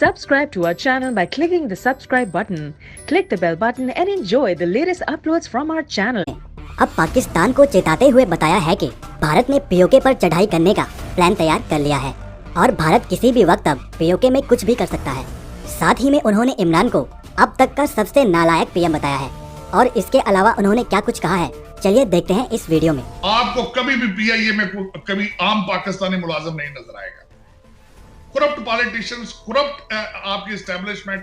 Subscribe to our channel by clicking the subscribe button. Click the bell button and enjoy the latest uploads from our channel. अब पाकिस्तान को चेताते हुए बताया है कि भारत ने पीओके पर चढ़ाई करने का प्लान तैयार कर लिया है और भारत किसी भी वक्त अब पीओके में कुछ भी कर सकता है। साथ ही में उन्होंने इमरान को अब तक का सबसे नालायक पीएम बताया है और इसके अलावा उन्होंने क्या कुछ कहा है, चलिए देखते हैं इस वीडियो में। आपको कभी भी पीआईए में कभी आम पाकिस्तानी मुलाजिम नहीं नजर आएगा। करप्ट पॉलिटिशियंस, करप्ट आपकी एस्टेब्लिशमेंट,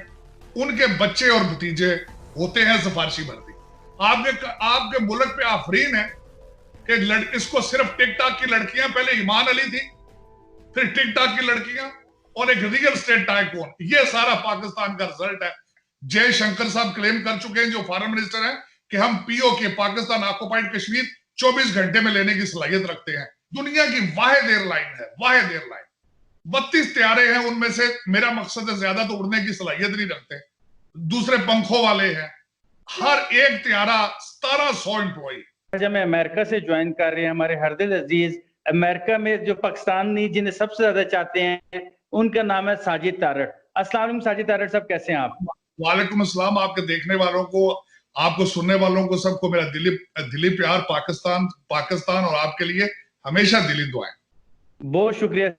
उनके बच्चे और भतीजे होते हैं सिफारशी भर्ती। आपके मुल्क पे आफरीन है कि इसको सिर्फ टिकटॉक की लड़कियां, पहले ईमान अली थी, फिर टिकटॉक की लड़कियां और एक रियल स्टेट टाइकून, ये सारा पाकिस्तान का रिजल्ट है। जयशंकर साहब क्लेम कर चुके हैं, जो फॉरेन मिनिस्टर हैं, कि हम पीओके पाकिस्तान ऑक्युपाइड कश्मीर 24 घंटे में लेने की सलाहियत रखते हैं। दुनिया की वाहिद एयरलाइन है, वाहिद एयरलाइन। 32 तैयारे हैं, उनमें से मेरा मकसद है ज्यादा तो उड़ने की सलाहियत नहीं रखते, दूसरे पंखों वाले हैं। हर एक तैयारा 1700 एम्प्लॉई। जब मैं अमेरिका से ज्वाइन कर रहे हैं, हमारे हरदिल अजीज अमेरिका में जो पाकिस्तानी जिन्हें सबसे ज्यादा चाहते हैं, उनका नाम है साजिद तारड़। अस्सलाम वालेकुम साजिद तारड़ साहब, कैसे हैं आप? वालेकुम अस्सलाम। आपके देखने वालों को, आपको सुनने वालों को, सबको मेरा दिली प्यार। पाकिस्तान और आपके लिए हमेशा दिली दुआएं। बहुत शुक्रिया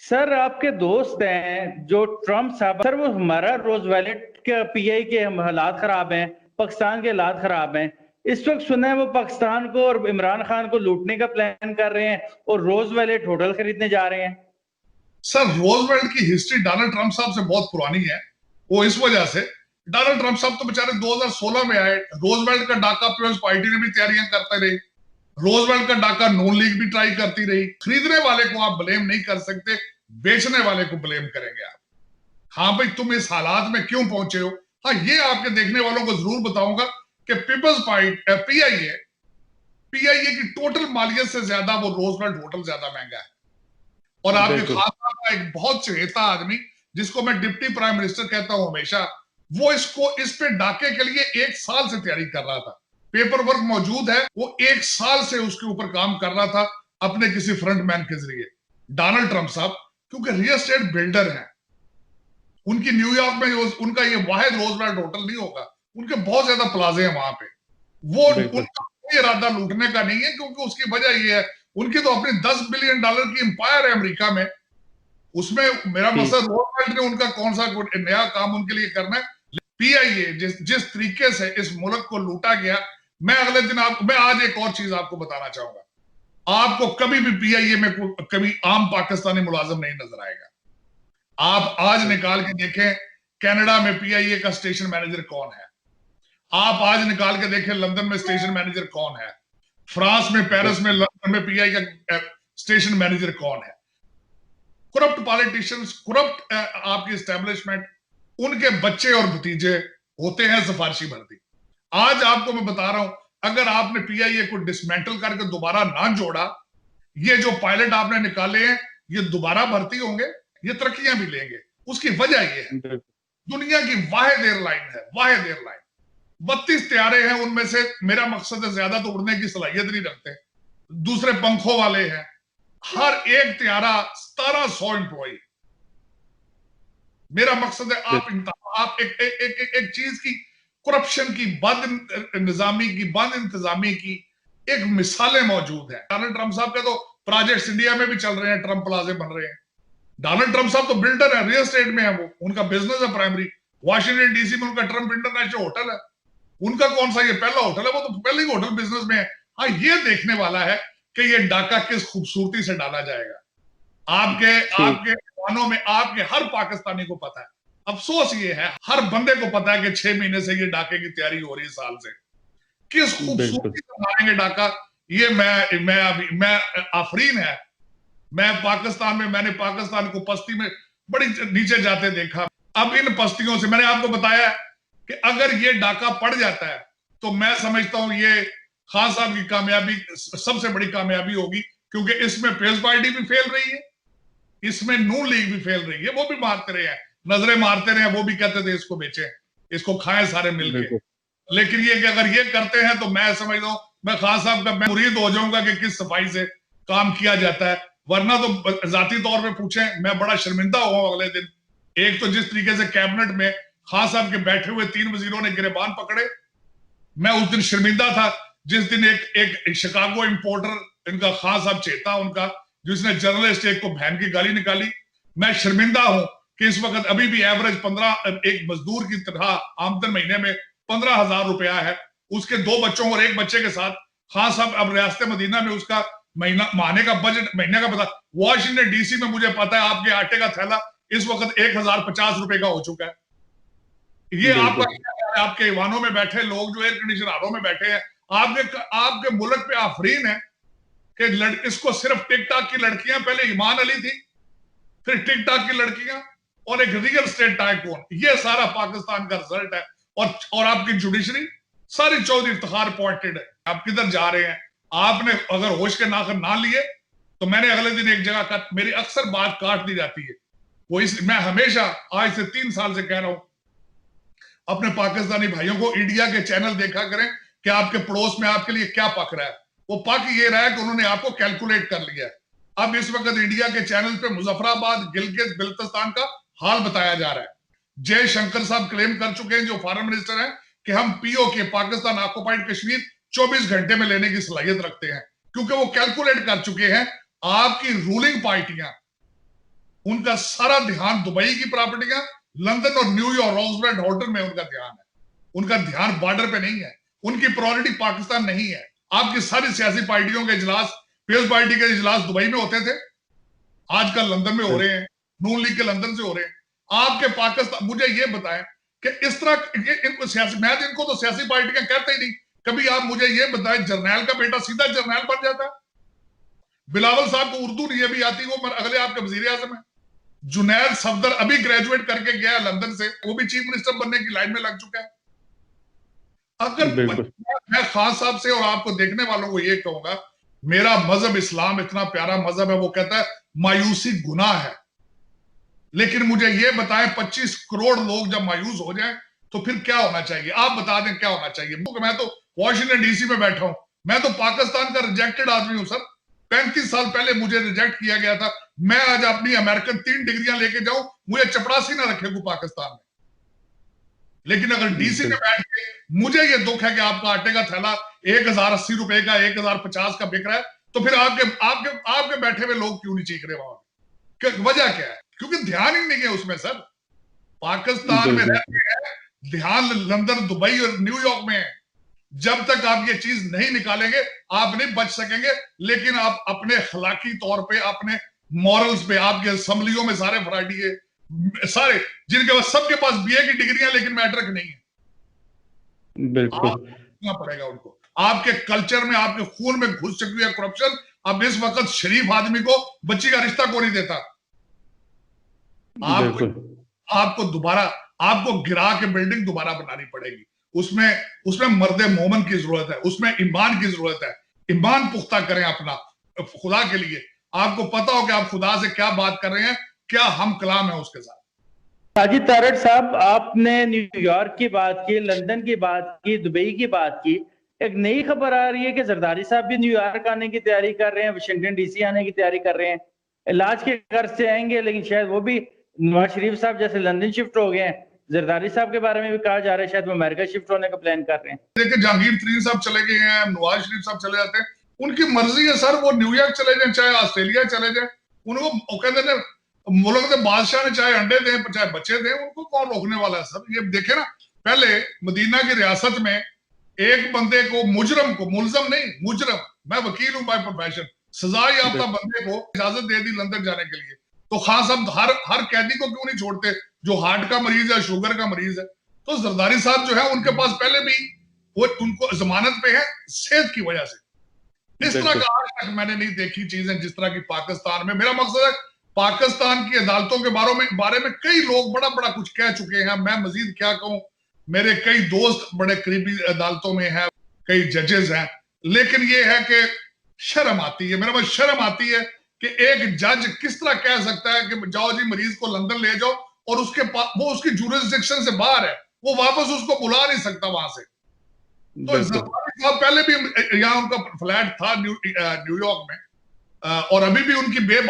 सर। आपके दोस्त हैं जो ट्रम्प साहब, सर वो हमारा रोजवेलेट के पीआई के हालात खराब हैं, पाकिस्तान के हालात खराब हैं। इस वक्त सुना है वो पाकिस्तान को और इमरान खान को लूटने का प्लान कर रहे हैं और रोजवेलेट होटल खरीदने जा रहे हैं। सर, रोजवेल्ट की हिस्ट्री डोनाल्ड ट्रंप साहब से बहुत पुरानी है। वो इस वजह से, डोनाल्ड ट्रंप साहब तो बेचारे 2016 में आए। रोजवेल्ट का डाका पीपल्स पार्टी ने भी तैयारियां करते रही, रोजवेल्ट का डाका नून लीग भी ट्राई करती रही। खरीदने वाले को आप ब्लेम नहीं कर सकते, बेचने वाले को ब्लेम करेंगे आप। हाँ भाई, तुम इस हालात में क्यों पहुंचे हो? हाँ, ये आपके देखने वालों को जरूर बताऊंगा कि पीपल्स पार्टी पीआईए की टोटल मालियत से ज्यादा वो रोजवेल्ट होटल ज्यादा महंगा है। और आपके खास का एक बहुत चहेता आदमी, जिसको मैं डिप्टी प्राइम मिनिस्टर कहता हूं हमेशा, वो इस पे डाके के लिए 1 साल से तैयारी कर रहा था। पेपर वर्क मौजूद है, वो 1 साल से उसके ऊपर काम कर रहा था अपने किसी फ्रंटमैन के जरिए। डोनाल्ड ट्रंप साहब क्योंकि रियल एस्टेट बिल्डर हैं, उनकी न्यूयॉर्क में उनका ये वाहिद रोजवेल्ट होटल नहीं होगा, उनके बहुत ज्यादा प्लाजे हैं वहां पे। वो उनका कोई इरादा लूटने का नहीं है, क्योंकि उसकी वजह ये है, उनकी तो अपनी $10 बिलियन की एम्पायर है अमेरिका में। उसमें मेरा मकसद रोजवेल्ट ने उनका कौन सा नया काम उनके लिए करना है। पीआईए जिस तरीके से इस मुल्क को लूटा गया, मैं आज एक और चीज आपको बताना चाहूंगा। आपको कभी भी पीआईए में कभी आम पाकिस्तानी मुलाजिम नहीं नजर आएगा। आप आज निकाल के देखें कनाडा में पीआईए का स्टेशन मैनेजर कौन है, आप आज निकाल के देखें लंदन में स्टेशन मैनेजर कौन है, फ्रांस में, पेरिस में, लंदन में पीआई का स्टेशन मैनेजर कौन है। करप्ट पॉलिटिशियंस, करप्ट आपकी एस्टेब्लिशमेंट, उनके बच्चे और भतीजे होते हैं सिफारशी भर्ती। आज आपको मैं बता रहा हूं, अगर आपने पीआईए को डिसमेंटल करके दोबारा ना जोड़ा, ये जो पायलट आपने निकाले हैं, ये दोबारा भर्ती होंगे, ये तरक्कियां भी लेंगे। उसकी वजह ये है, दुनिया की वाहिद एयरलाइन है, वाहिद एयरलाइन। 32 तैयारे हैं, उनमें से मेरा मकसद है ज्यादा तो उड़ने की सलाहियत नहीं रखते, दूसरे पंखों वाले हैं। हर एक तैयारा 1700 एम्प्लॉई। मेरा मकसद है आप एक चीज की, करप्शन की, बद निजामी की, बद इंतजामी की एक मिसालें मौजूद है। डोनाल्ड ट्रंप साहब के तो प्रोजेक्ट्स इंडिया में भी चल रहे हैं, ट्रंप प्लाजे बन रहे हैं। डोनाल्ड ट्रंप साहब तो बिल्डर है, रियल एस्टेट में है, वो उनका बिजनेस है प्राइमरी। वॉशिंगटन डीसी में उनका ट्रंप इंटरनेशनल होटल है। उनका कौन सा ये पहला होटल है? वो तो पहले ही होटल बिजनेस में है। हाँ, ये देखने वाला है कि ये डाका किस खूबसूरती से डाला जाएगा। आपके कानों में, आपके हर पाकिस्तानी को पता है। अफसोस ये है, हर बंदे को पता है कि 6 महीने से ये डाके की तैयारी हो रही है, साल से। किस खूबसूरती से मारेंगे डाका, ये मैं आफरीन है। मैंने पाकिस्तान को पस्ती में बड़ी नीचे जाते देखा। अब इन पस्तियों से मैंने आपको बताया कि अगर ये डाका पड़ जाता है, तो मैं समझता हूं ये खान साहब की कामयाबी सबसे बड़ी कामयाबी होगी, क्योंकि इसमें पीपल्स पार्टी भी फेल रही है, इसमें नून लीग भी फेल रही है। वो भी मारते रहे हैं, नजरें मारते रहे, वो भी कहते थे इसको बेचें, इसको खाएं सारे मिलकर। लेकिन ये कि अगर ये करते हैं, तो मैं समझता हूं मैं खान साहब का मैं मुरीद हो जाऊंगा कि किस सफाई से काम किया जाता है। वरना तो जाती तौर पे पूछें, मैं बड़ा शर्मिंदा हुआ अगले दिन एक तो जिस तरीके से कैबिनेट में खान साहब के बैठे हुए 3 वजीरों ने गिरेबान पकड़े, मैं उस दिन शर्मिंदा था जिस दिन एक शिकागो इंपोर्टर इनका खान साहब चेता उनका, जिसने जर्नलिस्ट एक को बहन की गाली निकाली। मैं शर्मिंदा हूं कि इस वक्त अभी भी एवरेज 15 एक मजदूर की तरह आमदन महीने में 15,000 रुपया है, उसके 2 बच्चों और 1 बच्चे के साथ खान साहब अब रियासत मदीना में उसका महीने का बजट महीने का पता। वॉशिंगटन डीसी में मुझे पता है आपके आटे का थैला इस वक्त 1,050 रुपए का हो चुका है। ये आपके ईवानों में बैठे लोग जो एयर कंडीशन हारों में बैठे हैं, आपके मुल्क पे आफरीन है कि इसको सिर्फ टिकटॉक की लड़कियां, पहले ईमान अली थी, फिर टिकटॉक की लड़कियां और एक रियल स्टेट टाइकून, ये सारा पाकिस्तान का रिजल्ट है। और आपकी जुडिशरी सारी चौधरी इफ्तिखार अपॉइंटेड है। आप किधर जा रहे हैं? आपने अगर होश के नाखन ना लिए तो मैंने अगले दिन एक जगह का, मेरी अक्सर बात काट दी जाती है वो, मैं हमेशा आज से 3 साल से कह रहा हूं अपने पाकिस्तानी भाइयों को, इंडिया के चैनल देखा करें कि आपके पड़ोस में आपके लिए क्या पक रहा है। वो पक ये रहा है कि उन्होंने आपको कैलकुलेट कर लिया है। अब इस वक्त इंडिया के चैनल पे मुजफ्फराबाद, गिलगित बिल्तिस्तान का हाल बताया जा रहा है। जयशंकर साहब क्लेम कर चुके हैं, जो फॉरेन मिनिस्टर हैं, कि हम पीओके पाकिस्तान ऑक्युपाइड कश्मीर 24 घंटे में लेने की सलाहियत रखते हैं, क्योंकि वो कैलकुलेट कर चुके हैं आपकी रूलिंग पार्टियां, उनका सारा ध्यान दुबई की प्रॉपर्टियां, लंदन और न्यूयॉर्क रोजवेल्ट होटल में उनका ध्यान है। उनका ध्यान बॉर्डर पे नहीं है, उनकी प्रायोरिटी पाकिस्तान नहीं है। आपकी सारी सियासी पार्टियों के इजलास, पीपल्स पार्टी के इजलास दुबई में होते थे, आजकल लंदन में हो रहे हैं, नून लीग के लंदन से हो रहे हैं। आपके पाकिस्तान, मुझे ये बताएं कि इस तरह इनको सियासी, मैं इनको तो सियासी पार्टियां कहते ही नहीं। कभी आप मुझे ये बताएं, जर्नैल का बेटा सीधा जर्नैल बन जाता है? बिलावल साहब को उर्दू नहीं अभी आती, वो अगले आपके वजीर आजम है। जुनैद सफदर अभी ग्रेजुएट करके गया लंदन से, वो भी चीफ मिनिस्टर बनने की लाइन में लग चुका है। अगर मैं खान साहब से और आपको देखने वालों को ये कहूंगा, मेरा मजहब इस्लाम इतना प्यारा मजहब है, वो कहता है मायूसी गुनाह है। लेकिन मुझे ये बताएं, 25 करोड़ लोग जब मायूस हो जाएं तो फिर क्या होना चाहिए? आप बता दें क्या होना चाहिए। मैं तो वॉशिंगटन डीसी में बैठा हूं, मैं तो पाकिस्तान का रिजेक्टेड आदमी हूं सर। 35 साल पहले मुझे रिजेक्ट किया गया था। मैं आज अपनी अमेरिकन 3 डिग्रियां लेके जाऊं, मुझे चपरासी ना रखे को पाकिस्तान में। लेकिन अगर डीसी में बैठ के मुझे ये दुख है कि आपका आटे का थैला 1,080 रुपए का, 1,050 का बिक रहा है, तो फिर आपके बैठे हुए लोग क्यों नहीं चीख रहे वहां? वजह क्या है? क्योंकि ध्यान ही नहीं है उसमें सर। पाकिस्तान में रहते हैं, ध्यान लंदन, दुबई और न्यूयॉर्क में है। जब तक आप ये चीज नहीं निकालेंगे आप नहीं बच सकेंगे। लेकिन आप अपने अखलाकी तौर पे, अपने मॉरल्स पे, आपके असेंबलियों में सारे वैरायटी है, सारे जिनके पास, सबके पास बीए की डिग्रियां लेकिन मैट्रिक नहीं है। बिल्कुल पड़ेगा उनको। आपके कल्चर में, आपके खून में घुस चुकी है करप्शन। अब इस वक्त शरीफ आदमी को बच्ची का रिश्ता क्यों नहीं देता? आपको दोबारा, आपको गिरा के बिल्डिंग दोबारा बनानी पड़ेगी। उसमें मर्दे मोमन की जरूरत है, उसमें ईमान की जरूरत है। ईमान पुख्ता करें अपना खुदा के लिए। आपको पता हो कि आप खुदा से क्या बात कर रहे हैं, क्या हम कलाम है उसके साथ। साजिद तारड़ साहब, आपने न्यूयॉर्क की बात की, लंदन की बात की, दुबई की बात की। एक नई खबर आ रही है कि जरदारी साहब भी न्यूयॉर्क आने की तैयारी कर रहे हैं, वाशिंगटन डीसी आने की तैयारी कर रहे हैं। इलाज के गर्ज से आएंगे, लेकिन शायद वो भी नवाज शरीफ साहब जैसे लंदन शिफ्ट हो गए हैं। जरदारी साहब के बारे में भी कहा जा रहा है शायद वो अमेरिका शिफ्ट होने का प्लान कर रहे हैं। देखिए, जहांगीर तरीन साहब चले गए हैं, नवाज शरीफ साहब चले जाते हैं, उनकी मर्जी है सर। वो न्यूयॉर्क चले जाए, चाहे ऑस्ट्रेलिया चले जाए, उनको कहते हैं मुल्क के बादशाह ने चाहे अंडे दें चाहे बच्चे दें, उनको कौन रोकने वाला है सर? ये देखे ना, पहले मदीना की रियासत में एक बंदे को, मुजरम को, मुलजम नहीं मुजरम, मैं वकील हूं बाय प्रोफेशन, सजा याफ्ता बंदे को इजाजत दे दी लंदन जाने के लिए। तो खान साहब हर कैदी को क्यों नहीं छोड़ते जो हार्ट का मरीज है, शुगर का मरीज है? तो जरदारी साहब जो है उनके पास पहले भी वो उनको जमानत पे है सेहत की वजह से। इस तरह का आज तक मैंने नहीं देखी चीजें जिस तरह की पाकिस्तान में। मेरा मकसद है, पाकिस्तान की अदालतों के बारे में कई लोग बड़ा कुछ कह चुके हैं, मैं मजीद क्या कहूं। मेरे कई दोस्त बड़े करीबी अदालतों में हैं, कई जजेस हैं, लेकिन ये है कि शर्म आती है, मेरे पास शर्म आती है कि एक जज किस तरह कह सकता है कि जाओ जी मरीज को लंदन ले जाओ, और वो उसकी जुरिस्डिक्शन से बाहर है, वो वापस उसको बुला नहीं सकता वहां से। तो पहले भी यहाँ उनका फ्लैट था न्यूयॉर्क में, और अभी भी उनकी